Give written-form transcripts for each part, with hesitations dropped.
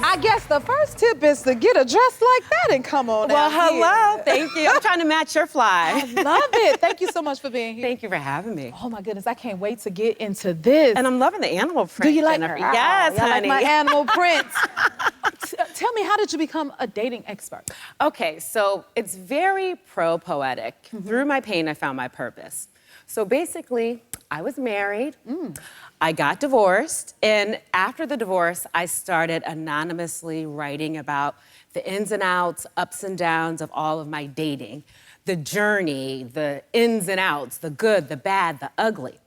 I guess the first tip is to get a dress like that and come on Well, out hello. here. Thank you. I'm trying to match your fly. I love it. Thank you so much for being here. Thank you for having me. Oh my goodness, I can't wait to get into this. And I'm loving the animal print, Do you like Jennifer. her? Yes, I honey. like my animal prints. Tell me, how did you become a dating expert? Okay, so it's very pro-poetic. Through my pain, I found my purpose. So basically, I was married. I got divorced, and after the divorce, I started anonymously writing about the ins and outs, ups and downs of all of my dating, the journey, the ins and outs, the good, the bad, the ugly.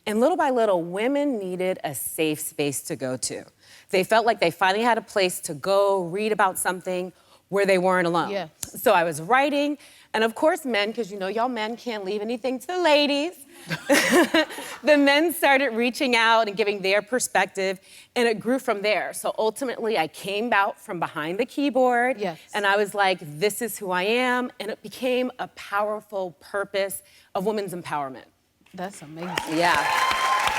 And little by little, women needed a safe space to go to. They felt like they finally had a place to go read about something where they weren't alone. Yes. So I was writing, and of course men, because you know y'all men can't leave anything to the ladies. The men started reaching out and giving their perspective, and it grew from there. So ultimately, I came out from behind the keyboard, Yes. and I was like, this is who I am, and it became a powerful purpose of women's empowerment. That's amazing. Yeah.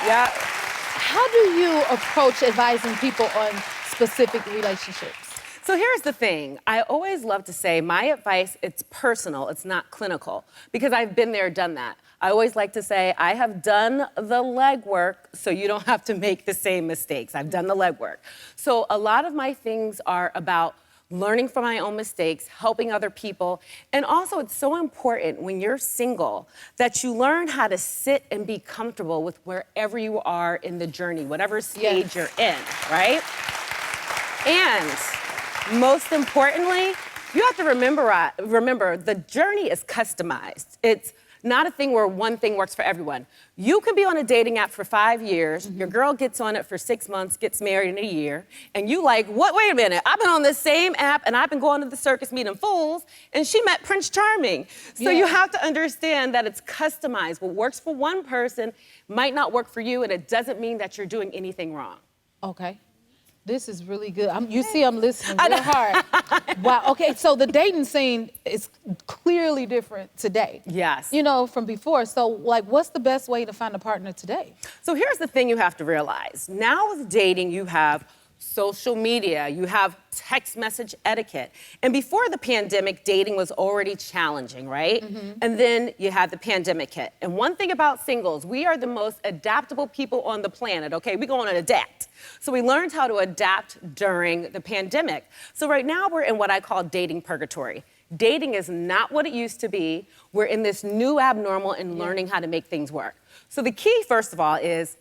Yeah. How do you approach advising people on specific relationships? So here's the thing. I always love to say my advice, it's personal, it's not clinical, because I've been there, done that. I always like to say, I have done the legwork so you don't have to make the same mistakes. I've done the legwork. So a lot of my things are about learning from my own mistakes, helping other people. And also, it's so important when you're single that you learn how to sit and be comfortable with wherever you are in the journey, whatever stage you're in, right? And most importantly, you have to remember the journey is customized. It's not a thing where one thing works for everyone. You can be on a dating app for 5 years, your girl gets on it for 6 months, gets married in a year, and you like, what, wait a minute, I've been on this same app and I've been going to the circus meeting fools, and she met Prince Charming. So you have to understand that it's customized. What works for one person might not work for you, and it doesn't mean that you're doing anything wrong. Okay. This is really good. You see I'm listening real hard. Wow, okay, so the dating scene is clearly different today. Yes. You know, from before. So, like, what's the best way to find a partner today? So here's the thing you have to realize. Now with dating, you have social media, you have text message etiquette. And before the pandemic, dating was already challenging, right? And then you had the pandemic hit. And one thing about singles, we are the most adaptable people on the planet, okay? We're going to adapt. So we learned how to adapt during the pandemic. So right now we're in what I call dating purgatory. Dating is not what it used to be. We're in this new abnormal and learning how to make things work. So the key, first of all, is,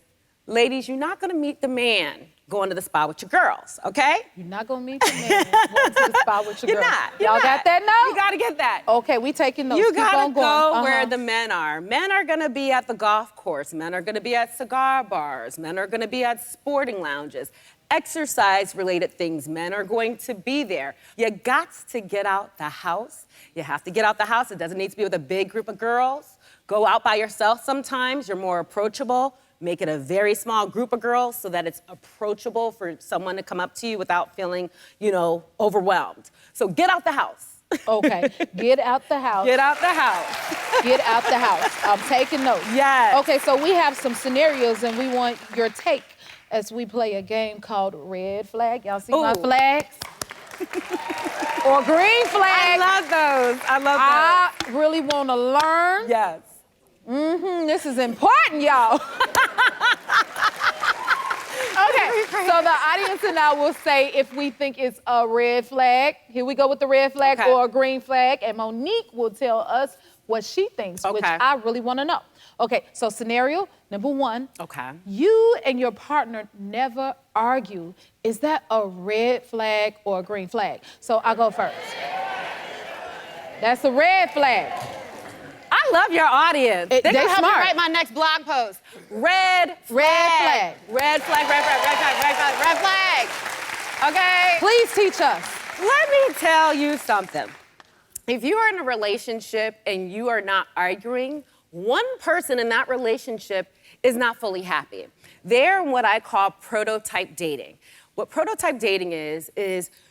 ladies, you're not gonna meet the man going to the spa with your girls, okay? You're not gonna meet the man going to the spa with your You're girl. not. Y'all got that now? You gotta get that. Okay, we taking notes. You Keep gotta on going. go where the men are. Men are gonna be at the golf course. Men are gonna be at cigar bars. Men are gonna be at sporting lounges. Exercise-related things, men are going to be there. You got to get out the house. You have to get out the house. It doesn't need to be with a big group of girls. Go out by yourself sometimes. You're more approachable. Make it a very small group of girls so that it's approachable for someone to come up to you without feeling, you know, overwhelmed. So get out the house. Okay, get out the house. Get out the house. Get out the house. I'm taking notes. Yes. Okay, so we have some scenarios and we want your take as we play a game called Red Flag. Y'all see my flags? Or green flag. I love those. I love those. I really want to learn. Yes. This is important, y'all. Okay, so the audience and I will say if we think it's a red flag. Here we go with the red flag or a green flag, and Monique will tell us what she thinks, which I really want to know. Okay, so scenario number one. Okay. You and your partner never argue. Is that a red flag or a green flag? So I'll go first. That's a red flag. I love your audience. They're gonna help me write my next blog post. Red flag. Red flag. Red flag, red flag, red flag, red flag, red flag. Okay? Please teach us. Let me tell you something. If you are in a relationship and you are not arguing, one person in that relationship is not fully happy. They're in what I call prototype dating. What prototype dating is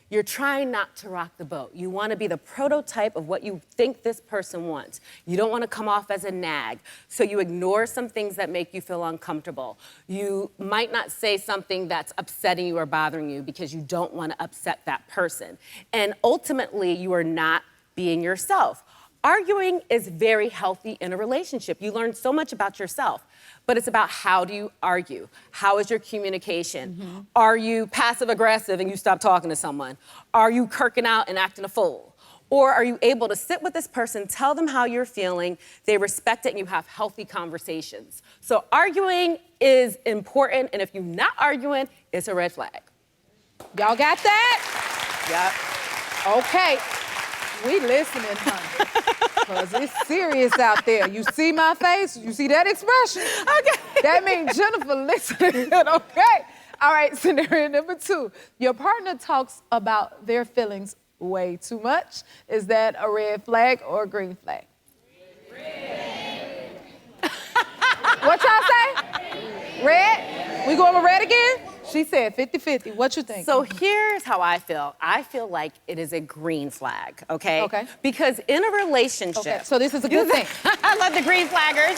You're trying not to rock the boat. You want to be the prototype of what you think this person wants. You don't want to come off as a nag. So you ignore some things that make you feel uncomfortable. You might not say something that's upsetting you or bothering you because you don't want to upset that person. And ultimately, you are not being yourself. Arguing is very healthy in a relationship. You learn so much about yourself, but it's about how do you argue? How is your communication? Are you passive aggressive and you stop talking to someone? Are you kirking out and acting a fool? Or are you able to sit with this person, tell them how you're feeling, they respect it, and you have healthy conversations? So arguing is important, and if you're not arguing, it's a red flag. Y'all got that? Yep. Okay. We listening, honey. Because it's serious out there. You see my face? You see that expression? Okay. That means Jennifer listening. Okay. All right, scenario number 2. Your partner talks about their feelings way too much. Is that a red flag or a green flag? Red. What y'all say? Red? We going with red again? She said 50-50. What you think? So here's how I feel. I feel like it is a green flag, okay? Okay. Because in a relationship... Okay, so this is a good thing. I love the green flaggers.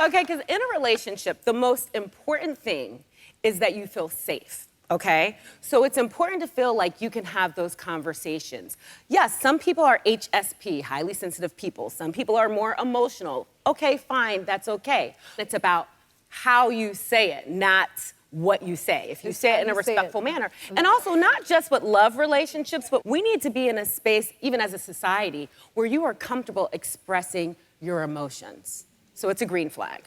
Okay, because in a relationship, the most important thing is that you feel safe. Okay? So it's important to feel like you can have those conversations. Yes, some people are HSP, highly sensitive people. Some people are more emotional. Okay, fine, that's okay. It's about how you say it, not what you say. If you say it in a respectful manner. And also not just with love relationships, but we need to be in a space, even as a society, where you are comfortable expressing your emotions. So it's a green flag.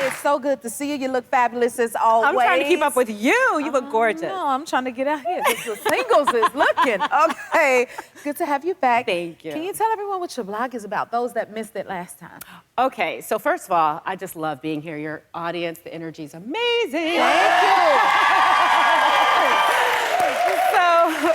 It's so good to see you. You look fabulous as always. I'm trying to keep up with you. You look gorgeous. No, I'm trying to get out here. The singles is looking. Okay. Good to have you back. Thank you. Can you tell everyone what your blog is about, those that missed it last time? Okay, so first of all, I just love being here. Your audience, the energy is amazing. Thank So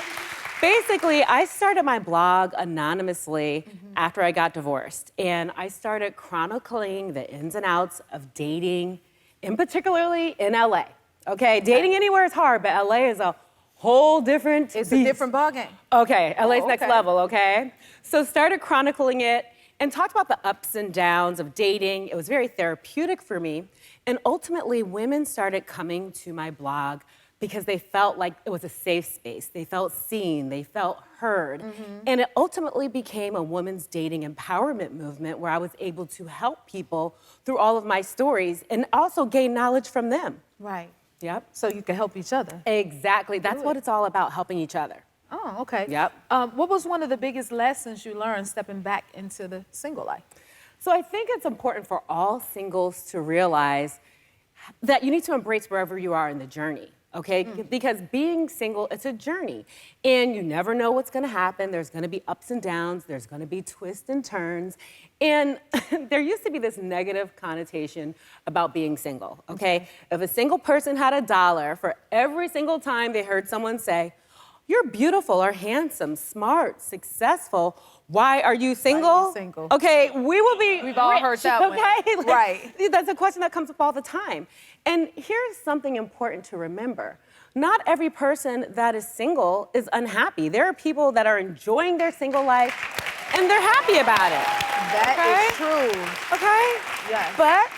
basically, I started my blog anonymously after I got divorced. And I started chronicling the ins and outs of dating, in particularly in LA. Okay, dating anywhere is hard, but LA is a whole different It's beast. a different ballgame. Okay, LA's next okay. level, okay? So started chronicling it and talked about the ups and downs of dating. It was very therapeutic for me. And ultimately, women started coming to my blog because they felt like it was a safe space. They felt seen, they felt heard. And it ultimately became a women's dating empowerment movement where I was able to help people through all of my stories and also gain knowledge from them. Right. Yep. So you can help each other. Exactly, that's what it's all about, helping each other. Oh, okay. Yep. What was one of the biggest lessons you learned stepping back into the single life? So I think it's important for all singles to realize that you need to embrace wherever you are in the journey. Okay, because being single, it's a journey. And you never know what's gonna happen. There's gonna be ups and downs. There's gonna be twists and turns. And there used to be this negative connotation about being single, okay? If a single person had $1 for every single time they heard someone say, "You're beautiful or handsome, smart, successful. Why are you single?" Why are you single? Okay, we will be We've all rich, heard that one. okay? Right. That's a question that comes up all the time. And here's something important to remember. Not every person that is single is unhappy. There are people that are enjoying their single life and they're happy about it. That is true. Okay? Yes. But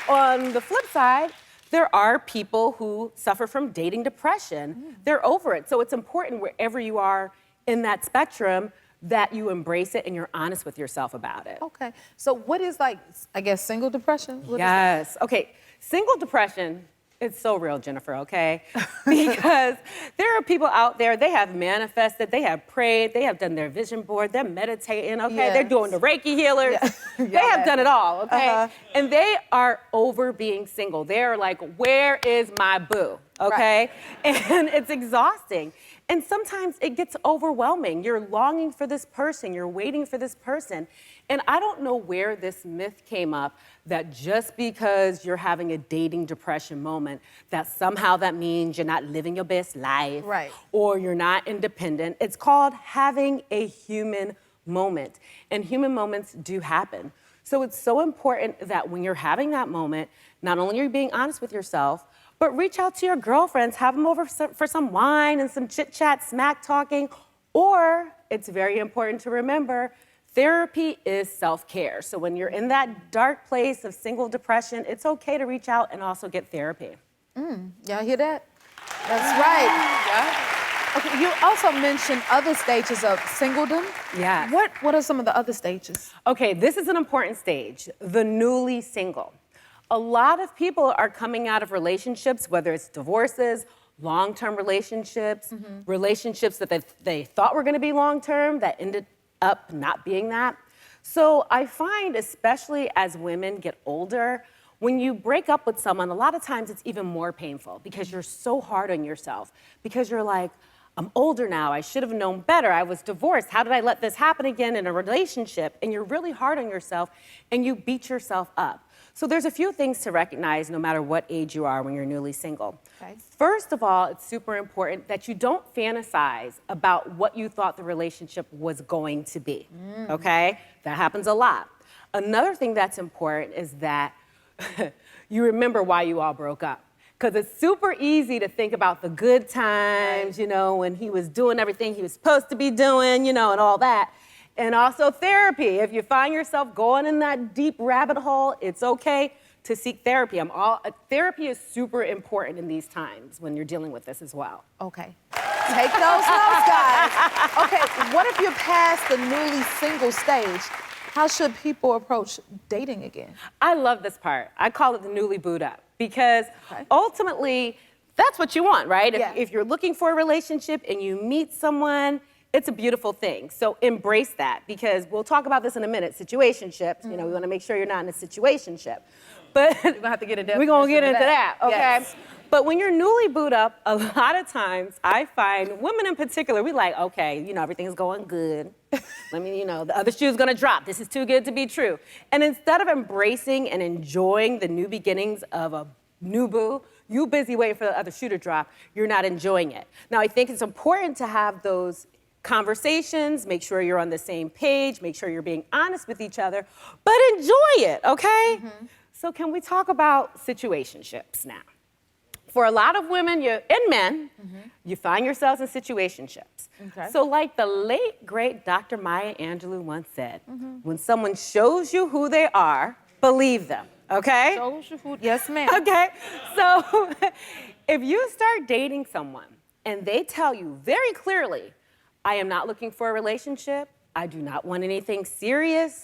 on the flip side, there are people who suffer from dating depression. They're over it. So it's important wherever you are in that spectrum that you embrace it and you're honest with yourself about it. Okay. So what is like, I guess, single depression? What is Yes. Okay. Single depression, it's so real, Jennifer, okay? Because there are people out there, they have manifested, they have prayed, they have done their vision board, they're meditating, okay? Yes. They're doing the Reiki healers. Yeah. They have done it all, okay? Uh-huh. And they are over being single. They're like, where is my boo, okay? And it's exhausting. And sometimes it gets overwhelming. You're longing for this person, you're waiting for this person. And I don't know where this myth came up that just because you're having a dating depression moment, that somehow that means you're not living your best life, Right. or you're not independent. It's called having a human moment. And human moments do happen. So it's so important that when you're having that moment, not only are you being honest with yourself, But reach out to your girlfriends, have them over for some wine and some chit chat, smack talking, or it's very important to remember, therapy is self-care. So when you're in that dark place of single depression, it's okay to reach out and also get therapy. Y'all hear that? That's right. Yeah. Okay, you also mentioned other stages of singledom. Yes. What are some of the other stages? Okay, this is an important stage, the newly single. A lot of people are coming out of relationships, whether it's divorces, long-term relationships, relationships that they thought were gonna be long-term that ended up not being that. So I find, especially as women get older, when you break up with someone, a lot of times it's even more painful because you're so hard on yourself, because you're like, I'm older now, I should have known better, I was divorced, how did I let this happen again in a relationship? And you're really hard on yourself and you beat yourself up. So there's a few things to recognize no matter what age you are when you're newly single. Okay. First of all, it's super important that you don't fantasize about what you thought the relationship was going to be, okay? That happens a lot. Another thing that's important is that you remember why you all broke up. Because it's super easy to think about the good times, you know, when he was doing everything he was supposed to be doing, you know, and all that. And also therapy. If you find yourself going in that deep rabbit hole, it's okay to seek therapy. Therapy is super important in these times when you're dealing with this as well. Okay. Take those notes, guys. Okay, what if you're past the newly single stage? How should people approach dating again? I love this part. I call it the newly booed up because ultimately, that's what you want, right? Yeah. If you're looking for a relationship and you meet someone, it's a beautiful thing. So embrace that, because we'll talk about this in a minute, situationships. You know, we want to make sure you're not in a situationship. But We're gonna have to get into we're gonna get into that, okay? Yes. But when you're newly booed up, a lot of times I find women in particular, we like, okay, you know, everything's going good. Let me, you know, the other shoe's gonna drop. This is too good to be true. And instead of embracing and enjoying the new beginnings of a new boo, you busy waiting for the other shoe to drop, you're not enjoying it. Now, I think it's important to have those conversations, make sure you're on the same page, make sure you're being honest with each other, but enjoy it, okay? So can we talk about situationships now? For a lot of women and men, you find yourselves in situationships. Okay. So like the late, great Dr. Maya Angelou once said, when someone shows you who they are, believe them, okay? Social food. Yes, ma'am. Okay, so if you start dating someone and they tell you very clearly, I am not looking for a relationship, I do not want anything serious,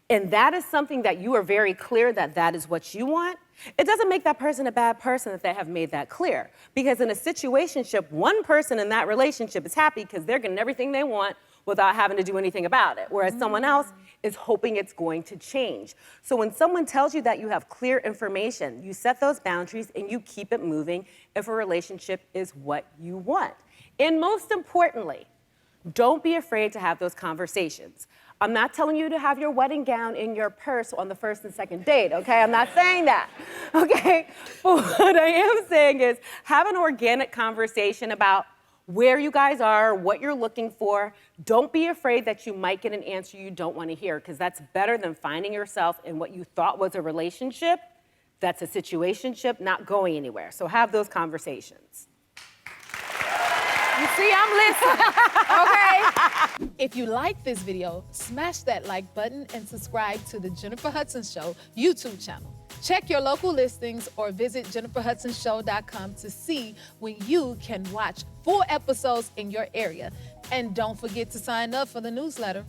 and that is something that you are very clear that that is what you want, it doesn't make that person a bad person if they have made that clear. Because in a situationship, one person in that relationship is happy because they're getting everything they want without having to do anything about it, whereas someone else is hoping it's going to change. So when someone tells you that you have clear information, you set those boundaries and you keep it moving if a relationship is what you want. And most importantly, don't be afraid to have those conversations. I'm not telling you to have your wedding gown in your purse on the first and second date, okay? I'm not saying that, okay? But what I am saying is have an organic conversation about where you guys are, what you're looking for. Don't be afraid that you might get an answer you don't want to hear, because that's better than finding yourself in what you thought was a relationship that's a situationship, not going anywhere. So have those conversations. You see, I'm listening, okay? If you like this video, smash that like button and subscribe to the Jennifer Hudson Show YouTube channel. Check your local listings or visit jenniferhudsonshow.com to see when you can watch full episodes in your area. And don't forget to sign up for the newsletter.